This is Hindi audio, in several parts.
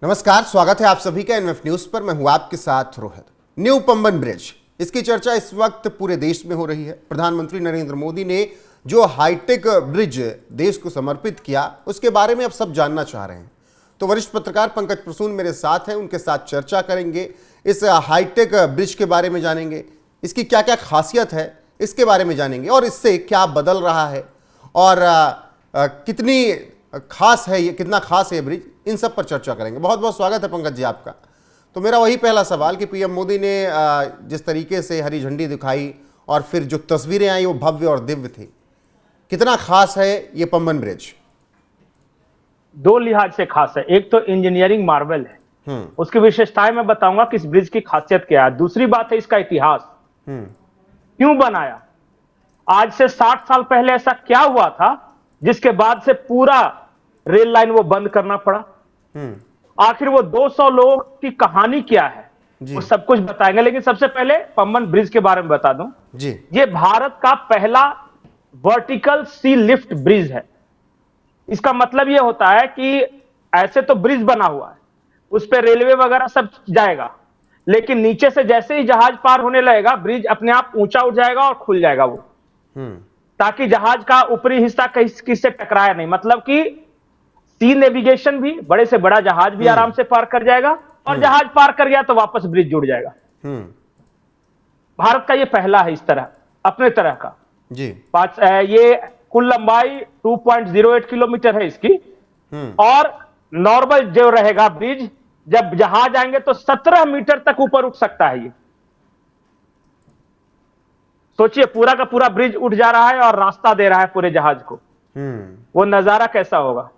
नमस्कार, स्वागत है आप सभी का एनएफ न्यूज पर। मैं हूं आपके साथ रोहित। न्यू पंबन ब्रिज, इसकी चर्चा इस वक्त पूरे देश में हो रही है। प्रधानमंत्री नरेंद्र मोदी ने जो हाईटेक ब्रिज देश को समर्पित किया, उसके बारे में अब सब जानना चाह रहे हैं। तो वरिष्ठ पत्रकार पंकज प्रसून मेरे साथ हैं, उनके साथ चर्चा करेंगे। इस हाईटेक ब्रिज के बारे में जानेंगे, इसकी क्या क्या खासियत है इसके बारे में जानेंगे, और इससे क्या बदल रहा है और कितनी खास है ये, कितना खास है ये ब्रिज, इन सब पर चर्चा करेंगे। बहुत बहुत स्वागत है पंकज जी आपका। तो मेरा वही पहला सवाल कि पीएम मोदी ने जिस तरीके से हरी झंडी दिखाई और फिर जो तस्वीरें आई वो भव्य और दिव्य थी, कितना खास है ये पंबन ब्रिज? दो लिहाज से खास है। एक तो इंजीनियरिंग मार्वल है, उसकी विशेषताएं मैं बताऊंगा कि इस ब्रिज की खासियत क्या है। दूसरी बात है इसका इतिहास, क्यों बनाया, आज से 60 साल पहले ऐसा क्या हुआ था जिसके बाद से पूरा रेल लाइन वो बंद करना पड़ा। आखिर वो 200 लोगों की कहानी क्या है, वो सब कुछ बताएंगे। लेकिन सबसे पहले पंबन ब्रिज के बारे में बता दूं जी। ये भारत का पहला वर्टिकल सी लिफ्ट ब्रिज है। इसका मतलब ये होता है कि ऐसे तो ब्रिज बना हुआ है, उस पर रेलवे वगैरह सब जाएगा, लेकिन नीचे से जैसे ही जहाज पार होने लगेगा, ब्रिज अपने आप ऊंचा उठ जाएगा और खुल जाएगा वो, ताकि जहाज का ऊपरी हिस्सा किससे टकराया नहीं। मतलब कि सी नेविगेशन भी, बड़े से बड़ा जहाज भी आराम से पार कर जाएगा, और जहाज पार कर गया तो वापस ब्रिज जुड़ जाएगा। भारत का ये पहला है इस तरह, अपने तरह का जी। ये कुल लंबाई 2.08 किलोमीटर है इसकी, और नॉर्मल जो रहेगा ब्रिज, जब जहाज आएंगे तो 17 मीटर तक ऊपर उठ सकता है ये। सोचिए, पूरा का पूरा ब्रिज उठ जा रहा है और रास्ता दे रहा है पूरे जहाज को। वो नजारा कैसा होगा।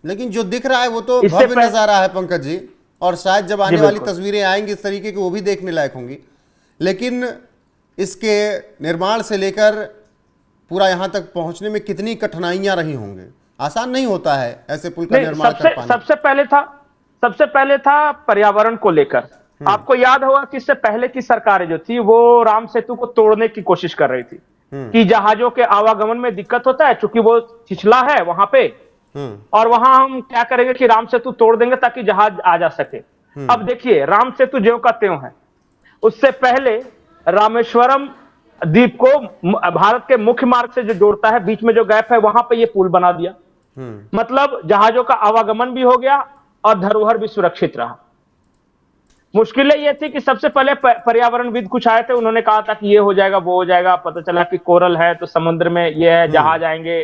लेकिन जो दिख रहा है वो तो भव्य नजारा है पंकज जी, और शायद जब आने वाली तस्वीरें आएंगी इस तरीके की, वो भी देखने लायक होंगी। लेकिन इसके निर्माण से लेकर पूरा यहां तक पहुंचने में कितनी कठिनाइयां रही होंगी। आसान नहीं होता है ऐसे पुल का निर्माण कर पाना। सबसे पहले था पर्यावरण को लेकर। आपको याद होगा कि इससे पहले की सरकारें जो थी वो राम सेतु को तोड़ने की कोशिश कर रही थी कि जहाजों के आवागमन में दिक्कत होता है, चूंकि वो छिछला है वहां पे, और वहां हम क्या करेंगे कि राम सेतु तोड़ देंगे ताकि जहाज आ जा सके। अब देखिए, राम सेतु ज्यों का त्यों है। उससे पहले रामेश्वरम द्वीप को भारत के मुख्य मार्ग से जो जोड़ता है, बीच में जो गैप है वहां पे ये पुल बना दिया। मतलब जहाजों का आवागमन भी हो गया और धरोहर भी सुरक्षित रहा। मुश्किलें ये थी कि सबसे पहले पर्यावरणविद कुछ आए थे, उन्होंने कहा था कि ये हो जाएगा वो हो जाएगा। पता चला कि कोरल है तो समुद्र में ये है, जहाज आएंगे,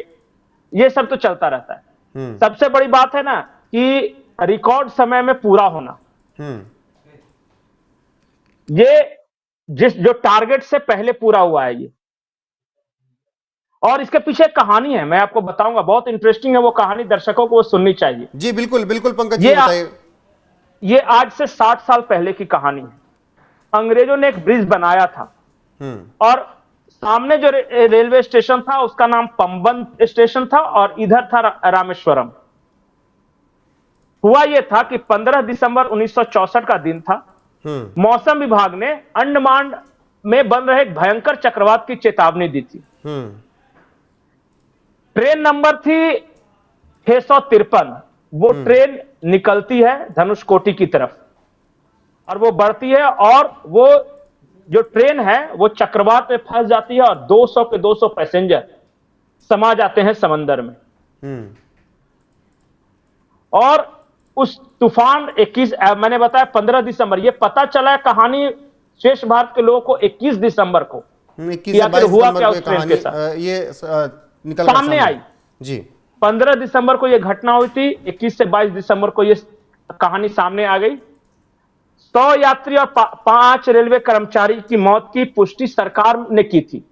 ये सब तो चलता रहता है। सबसे बड़ी बात है ना कि रिकॉर्ड समय में पूरा होना। ये जो टारगेट से पहले पूरा हुआ है ये, और इसके पीछे कहानी है, मैं आपको बताऊंगा, बहुत इंटरेस्टिंग है वो कहानी, दर्शकों को सुननी चाहिए। जी बिल्कुल बिल्कुल पंकज जी बताइए। ये आज से 60 साल पहले की कहानी है। अंग्रेजों ने एक ब्रिज बनाया था, और सामने जो रेलवे स्टेशन था उसका नाम पंबन स्टेशन था, और इधर था रामेश्वरम। हुआ यह था कि 15 दिसंबर 1964 का दिन था। मौसम विभाग ने अंडमान में बन रहे एक भयंकर चक्रवात की चेतावनी दी थी। ट्रेन नंबर थी 653। वो ट्रेन निकलती है धनुषकोटी की तरफ, और वो बढ़ती है, और वो जो ट्रेन है वो चक्रवात में फंस जाती है, और 200 के 200 पैसेंजर समा जाते हैं समंदर में। और उस तूफान 21, मैंने बताया 15 दिसंबर, ये पता चला कहानी शेष भारत के लोगों को 21 दिसंबर को। हुआ क्या उस ट्रेन के साथ, ये निकल सामने आई जी। 15 दिसंबर को यह घटना हुई थी, 21 से 22 दिसंबर को यह कहानी सामने आ गई। 100 यात्री और 5 रेलवे कर्मचारी की मौत की पुष्टि सरकार ने की थी,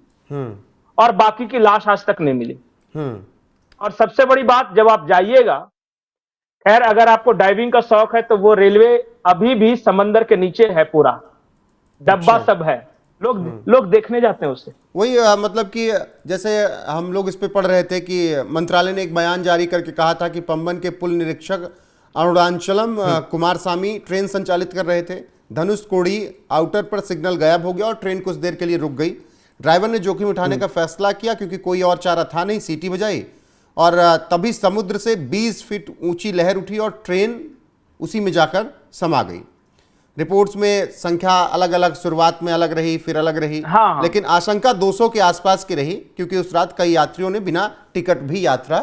और बाकी की लाश आज तक नहीं मिली। और सबसे बड़ी बात, जब आप जाइएगा, खैर अगर आपको डाइविंग का शौक है तो वो रेलवे अभी भी समंदर के नीचे है, पूरा डब्बा सब है, लोग देखने जाते हैं उससे। वही मतलब कि जैसे हम लोग इस पे पढ़ रहे थे कि मंत्रालय ने एक बयान जारी करके कहा था कि पंबन के पुल निरीक्षक अरुणाचलम कुमारस्वामी ट्रेन संचालित कर रहे थे। धनुषकोडी आउटर पर सिग्नल गायब हो गया और ट्रेन कुछ देर के लिए रुक गई। ड्राइवर ने जोखिम उठाने का फैसला किया क्योंकि कोई और चारा था नहीं, सीटी बजाई, और तभी समुद्र से 20 फीट ऊंची लहर उठी और ट्रेन उसी में जाकर समा गई। रिपोर्ट्स में संख्या अलग अलग, शुरुआत में अलग रही, फिर अलग रही। हाँ। लेकिन आशंका 200 के आसपास की रही, क्योंकि उस रात कई यात्रियों ने बिना टिकट भी यात्रा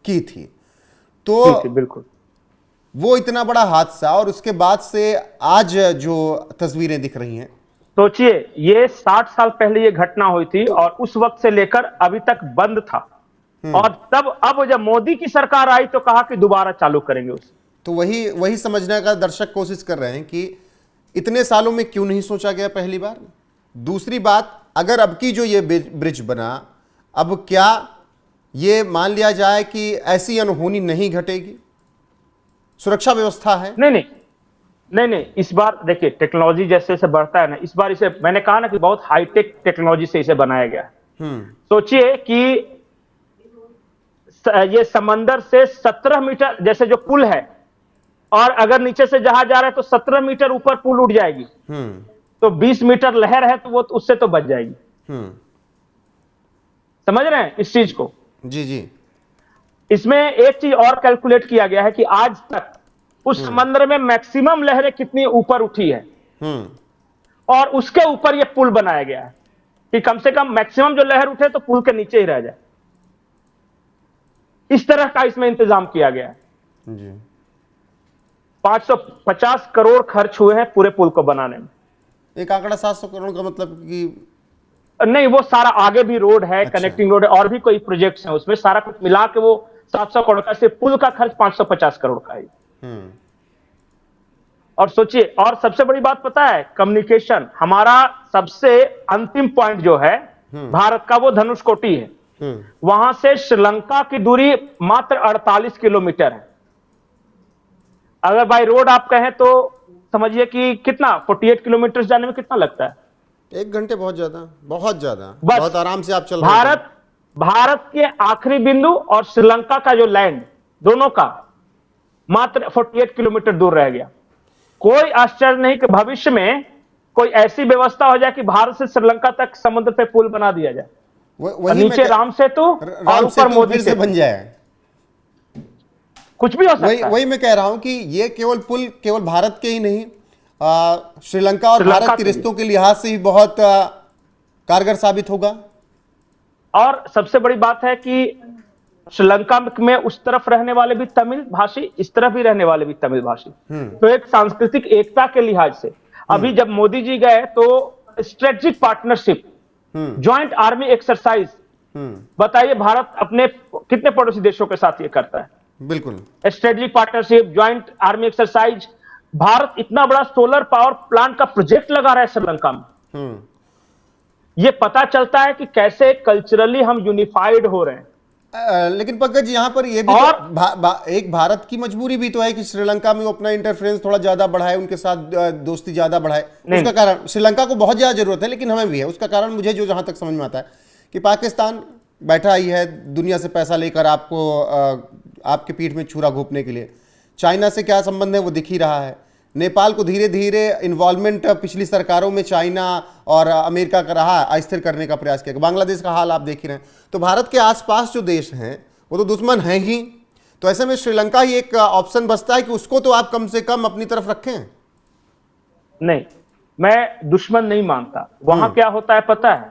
की थी। तो बिल्कुल वो इतना बड़ा हादसा, और उसके बाद से आज जो तस्वीरें दिख रही हैं, सोचिए, ये 60 साल पहले ये घटना हुई थी और उस वक्त से लेकर अभी तक बंद था। और तब अब जब मोदी की सरकार आई तो कहा कि दोबारा चालू करेंगे उसे। तो वही समझने का दर्शक कोशिश कर रहे हैं कि इतने सालों में क्यों नहीं सोचा गया पहली बार। दूसरी बात, अगर अब की जो ये ब्रिज बना, अब क्या ये मान लिया जाए कि ऐसी अनहोनी नहीं घटेगी? सुरक्षा व्यवस्था है? नहीं, इस बार देखिए टेक्नोलॉजी जैसे जैसे बढ़ता है ना, इस बार इसे मैंने कहा ना कि बहुत हाईटेक टेक्नोलॉजी से इसे बनाया गया है। सोचिए कि ये समंदर से 17 मीटर, जैसे जो पुल है, और अगर नीचे से जहाज जा रहा है तो 17 मीटर ऊपर पुल उठ जाएगी, तो 20 मीटर लहर है तो वो उससे तो बच जाएगी। समझ रहे हैं इस चीज को? जी। इसमें एक चीज और कैलकुलेट किया गया है कि आज तक उस समंदर में मैक्सिमम लहरें कितनी ऊपर उठी है, और उसके ऊपर यह पुल बनाया गया है कि कम से कम मैक्सिमम जो लहर उठे तो पुल के नीचे ही रह जाए। इस तरह का इसमें इंतजाम किया गया है जी। 550 करोड़ खर्च हुए हैं पूरे पुल को बनाने में। एक आंकड़ा 700 करोड़ का मतलब कि नहीं, वो सारा आगे भी रोड है, कनेक्टिंग रोड है, और भी कोई प्रोजेक्ट्स हैं उसमें, सारा कुछ मिला के वो 700 करोड़ का, सिर्फ पुल का खर्च 550 करोड़ का है। और सोचिए, और सबसे बड़ी बात पता है, कम्युनिकेशन। हमारा सबसे अंतिम पॉइंट जो है भारत का, वो धनुषकोटी है। वहां से श्रीलंका की दूरी मात्र 48 किलोमीटर है। अगर बाय रोड आप कहें तो समझिए कि कितना, 48 किलोमीटर जाने में कितना लगता है? 1 घंटे। बहुत ज्यादा, बहुत आराम से आप चल रहे हैं। भारत के आखिरी बिंदु और श्रीलंका का जो लैंड, दोनों का मात्र 48 किलोमीटर दूर रह गया। कोई आश्चर्य नहीं कि भविष्य में कोई ऐसी व्यवस्था हो जाए कि भारत से श्रीलंका तक समुद्र पे पुल बना दिया जाए, नीचे राम सेतु और ऊपर मोदी से बन जाए। कुछ भी हो सकता है। वही मैं कह रहा हूं कि ये पुल केवल भारत के ही नहीं, श्रीलंका और भारत के रिश्तों के लिहाज से भी बहुत कारगर साबित होगा। और सबसे बड़ी बात है कि श्रीलंका में उस तरफ रहने वाले भी तमिल भाषी, इस तरफ भी रहने वाले भी तमिल भाषी। तो एक सांस्कृतिक एकता के लिहाज से अभी जब मोदी जी गए तो strategic partnership, joint army exercise, बताइए भारत अपने कितने पड़ोसी देशों के साथ ये करता है? बिल्कुल। Strategic partnership, joint army exercise. Bharat इतना बड़ा सोलर पावर प्लांट का प्रोजेक्ट लगा रहा है श्रीलंका में। ये पता चलता है कि कैसे कल्चरली हम यूनिफाइड हो रहे हैं। लेकिन पंकज जी, यहाँ पर ये भी और तो एक भारत की मजबूरी भी तो है कि श्रीलंका में वो अपना इंटरफेरेंस थोड़ा ज्यादा बढ़ाए, उनके साथ दोस्ती ज्यादा बढ़ाए। उसका कारण श्रीलंका को बहुत ज्यादा जरूरत है, लेकिन हमें भी है। उसका कारण मुझे जो जहां तक समझ में आता है कि पाकिस्तान बैठा ही है दुनिया से पैसा लेकर आपके पीठ में छुरा घोंपने के लिए। चाइना से क्या संबंध है वो दिख ही रहा है। नेपाल को धीरे धीरे इन्वॉल्वमेंट पिछली सरकारों में चाइना और अमेरिका का रहा, अस्थिर करने का प्रयास किया। बांग्लादेश का हाल आप देख ही रहे हैं। तो भारत के आसपास जो देश हैं वो तो दुश्मन हैं ही। तो ऐसे में श्रीलंका ही एक ऑप्शन बचता है कि उसको तो आप कम से कम अपनी तरफ रखें। नहीं, मैं दुश्मन नहीं मानता। वहां क्या होता है पता है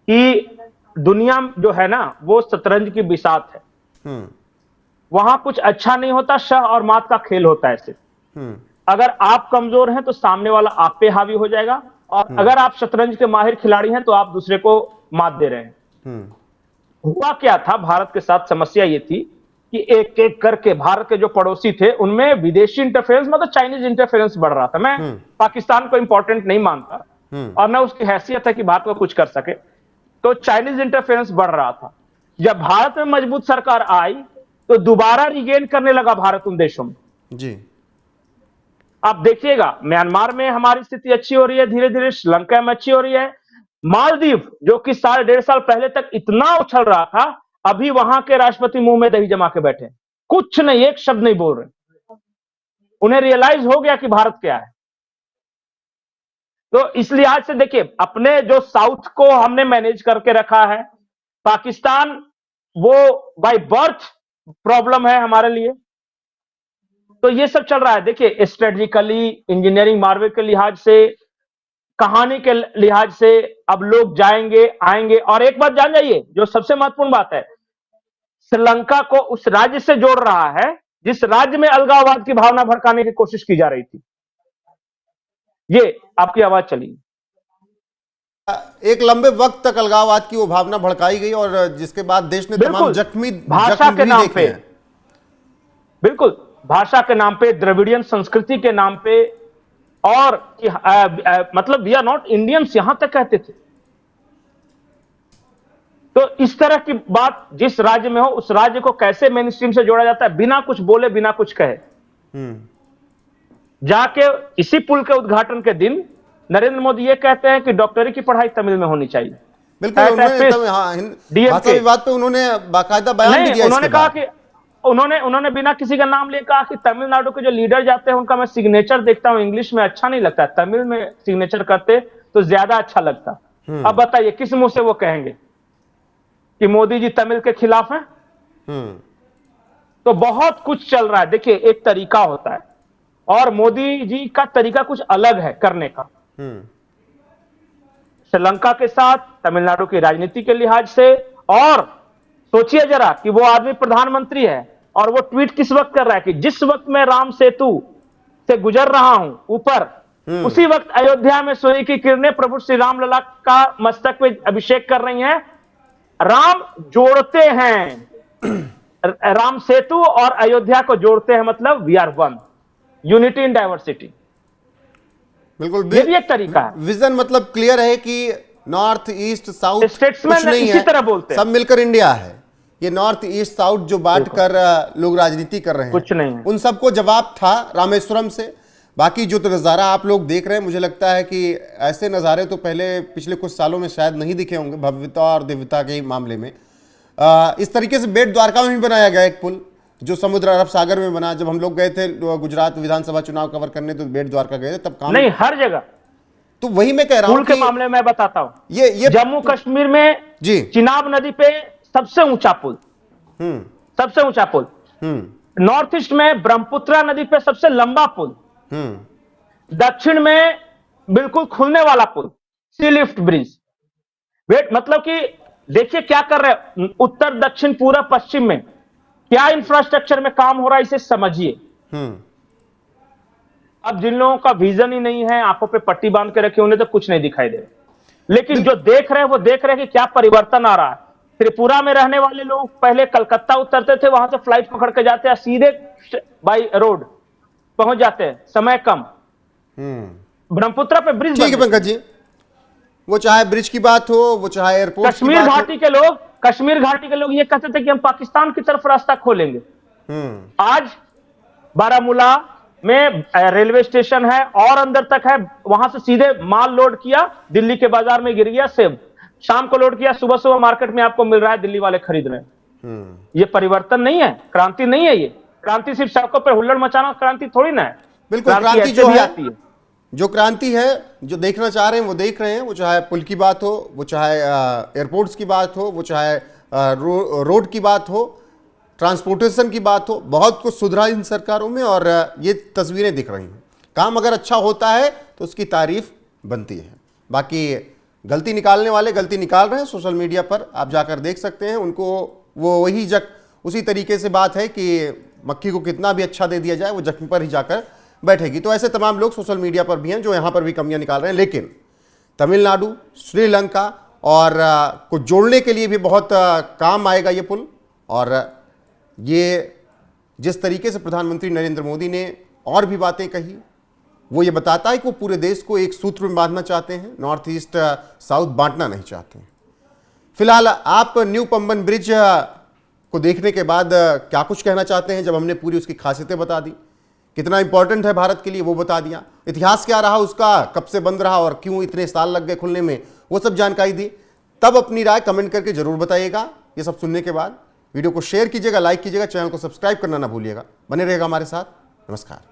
कि दुनिया जो है ना वो शतरंज की बिसात है। वहां कुछ अच्छा नहीं होता, शह और मात का खेल होता है सिर्फ। अगर आप कमजोर हैं तो सामने वाला आप पे हावी हो जाएगा, और अगर आप शतरंज के माहिर खिलाड़ी हैं तो आप दूसरे को मात दे रहे हैं। हुआ क्या था भारत के साथ, समस्या ये थी कि एक एक करके भारत के जो पड़ोसी थे उनमें विदेशी इंटरफेरेंस, मतलब चाइनीज इंटरफेरेंस बढ़ रहा था। मैं पाकिस्तान को इंपॉर्टेंट नहीं मानता और न उसकी हैसियत है कि भारत को कुछ कर सके, तो चाइनीज इंटरफेरेंस बढ़ रहा था। जब भारत में मजबूत सरकार आई तो दोबारा रिगेन करने लगा भारत उन देशों में जी। आप देखिएगा, म्यांमार में हमारी स्थिति अच्छी हो रही है धीरे धीरे, श्रीलंका में अच्छी हो रही है। मालदीव जो कि 1.5 साल पहले तक इतना उछल रहा था, अभी वहां के राष्ट्रपति मुंह में दही जमा के बैठे, कुछ नहीं, एक शब्द नहीं बोल रहे। उन्हें रियलाइज हो गया कि भारत क्या है। तो इसलिए आज से देखिए, अपने जो साउथ को हमने मैनेज करके रखा है। पाकिस्तान वो बाय बर्थ प्रॉब्लम है हमारे लिए, तो ये सब चल रहा है। देखिए स्ट्रेटेजिकली, इंजीनियरिंग मार्वल के लिहाज से, कहानी के लिहाज से अब लोग जाएंगे आएंगे। और एक बात जान जाइए, जो सबसे महत्वपूर्ण बात है, श्रीलंका को उस राज्य से जोड़ रहा है जिस राज्य में अलगाववाद की भावना भड़काने की कोशिश की जा रही थी। ये आपकी आवाज चली। एक लंबे वक्त तक अलगाववाद की वो भावना भड़काई गई और जिसके बाद देश ने तमाम बिल्कुल, जख्मी भाषा के नाम देखे पे, हैं। बिल्कुल भाषा के नाम पे, द्रविडियन संस्कृति के नाम पे, और मतलब वी आर नॉट इंडियंस यहां तक कहते थे। तो इस तरह की बात जिस राज्य में हो, उस राज्य को कैसे मेन स्ट्रीम से जोड़ा जाता है, बिना कुछ बोले, बिना कुछ कहे। जाके इसी पुल के उद्घाटन के दिन नरेंद्र मोदी ये कहते हैं कि डॉक्टरी की पढ़ाई तमिल में होनी चाहिए। बिल्कुल, भाषा विवाद पे उन्होंने बाकायदा बयान भी दिया। उन्होंने कहा कि उन्होंने बिना किसी का नाम लिए कहा कि तमिलनाडु के जो लीडर जाते हैं उनका मैं सिग्नेचर देखता हूं, इंग्लिश में अच्छा नहीं लगता, तमिल में सिग्नेचर करते तो ज्यादा अच्छा लगता। अब बताइए किस मुंह से वो कहेंगे कि मोदी जी तमिल के खिलाफ हैं? तो बहुत कुछ चल रहा है। देखिए एक तरीका होता है और मोदी जी का तरीका कुछ अलग है करने का। श्रीलंका के साथ, तमिलनाडु की राजनीति के लिहाज से। और सोचिए जरा कि वो आदमी प्रधानमंत्री है और वो ट्वीट किस वक्त कर रहा है कि जिस वक्त मैं राम सेतु से गुजर रहा हूं ऊपर, उसी वक्त अयोध्या में सूर्य की किरणें प्रभु श्री राम लला का मस्तक पे अभिषेक कर रही हैं। राम जोड़ते हैं, राम सेतु और अयोध्या को जोड़ते हैं, मतलब we are one, unity in diversity. बिल्कुल, ये भी एक तरीका है। विजन मतलब क्लियर है कि नॉर्थ ईस्ट साउथ स्टेट्समैन कुछ नहीं इसी है, तरह बोलते हैं, सब मिलकर इंडिया है। ये नॉर्थ ईस्ट साउथ जो बांट कर लोग राजनीति कर रहे हैं, कुछ नहीं है। उन सबको जवाब था रामेश्वरम से। बाकी जो तो नज़ारा आप लोग देख रहे हैं, मुझे लगता है कि ऐसे नज़ारे तो पहले पिछले कुछ सालों में शायद नहीं दिखे होंगे भव्यता और दिव्यता के मामले में। इस तरीके से बेट द्वारका में भी बनाया गया एक पुल जो समुद्र अरब सागर में बना। जब हम लोग गए थे गुजरात विधानसभा चुनाव कवर करने, तो बेट द्वारका गए थे, तब काम नहीं, हर जगह। तो वही मैं कह रहा हूं पुल के मामले में मैं बताता हूं, ये जम्मू कश्मीर में जी चिनाब नदी पे सबसे ऊंचा पुल, सबसे ऊंचा पुल। नॉर्थ ईस्ट में ब्रह्मपुत्रा नदी पे सबसे लंबा पुल, दक्षिण में बिल्कुल खुलने वाला पुल, सी लिफ्ट ब्रिज। वेट मतलब कि देखिए क्या कर रहे हैं, उत्तर दक्षिण पूर्व पश्चिम में क्या इंफ्रास्ट्रक्चर में काम हो रहा है, इसे समझिए। अब जिन लोगों का विजन ही नहीं है, आंखों पे पट्टी बांध के रखे, उन्हें तो कुछ नहीं दिखाई दे, लेकिन जो देख रहे हैं वो देख रहे हैं कि क्या परिवर्तन आ रहा है। त्रिपुरा में रहने वाले लोग पहले कलकत्ता उतरते थे, वहां से फ्लाइट पकड़ के जाते हैं, सीधे बाई रोड पहुंच जाते हैं, समय कम। ब्रह्मपुत्रा पे ब्रिज, ठीक है पंकज जी, वो चाहे ब्रिज की बात हो, वो चाहे एयरपोर्ट की कश्मीर बात हो। कश्मीर घाटी के लोग ये कहते थे कि हम पाकिस्तान की तरफ रास्ता खोलेंगे। आज बारामूला में रेलवे स्टेशन है और अंदर तक है, वहां से सीधे माल लोड किया, दिल्ली के बाजार में गिर गया, सेब शाम को लोड किया, सुबह सुबह मार्केट में आपको मिल रहा है, दिल्ली वाले खरीद रहे हैं। ये परिवर्तन नहीं है, क्रांति नहीं है। ये क्रांति सिर्फ सड़कों पर हुल्लड़ मचाना क्रांति थोड़ी ना है। बिल्कुल, क्रांति जो है, जो क्रांति है, जो देखना चाह रहे हैं वो देख रहे हैं। वो चाहे पुल की बात हो, वो चाहे एयरपोर्ट्स की बात हो, वो चाहे रोड की बात हो, ट्रांसपोर्टेशन की बात हो, बहुत कुछ सुधरा इन सरकारों में और ये तस्वीरें दिख रही हैं। काम अगर अच्छा होता है तो उसकी तारीफ बनती है। बाकी गलती निकालने वाले गलती निकाल रहे हैं, सोशल मीडिया पर आप जाकर देख सकते हैं उनको। वो वही उसी तरीके से बात है कि मक्खी को कितना भी अच्छा दे दिया जाए, वो जख्म पर ही जाकर बैठेगी। तो ऐसे तमाम लोग सोशल मीडिया पर भी हैं जो यहाँ पर भी कमियां निकाल रहे हैं। लेकिन तमिलनाडु, श्रीलंका और को जोड़ने के लिए भी बहुत काम आएगा ये पुल। और ये जिस तरीके से प्रधानमंत्री नरेंद्र मोदी ने और भी बातें कही, वो ये बताता है कि वो पूरे देश को एक सूत्र में बांधना चाहते हैं, नॉर्थ ईस्ट साउथ बांटना नहीं चाहते हैं। फिलहाल आप न्यू पंबन ब्रिज को देखने के बाद क्या कुछ कहना चाहते हैं? जब हमने पूरी उसकी खासियतें बता दी, कितना इंपॉर्टेंट है भारत के लिए वो बता दिया, इतिहास क्या रहा उसका, कब से बंद रहा और क्यों इतने साल लग गए खुलने में, वो सब जानकारी दी, तब अपनी राय कमेंट करके जरूर बताइएगा। ये सब सुनने के बाद वीडियो को शेयर कीजिएगा, लाइक कीजिएगा, चैनल को सब्सक्राइब करना ना भूलिएगा। बने रहेगा हमारे साथ। नमस्कार।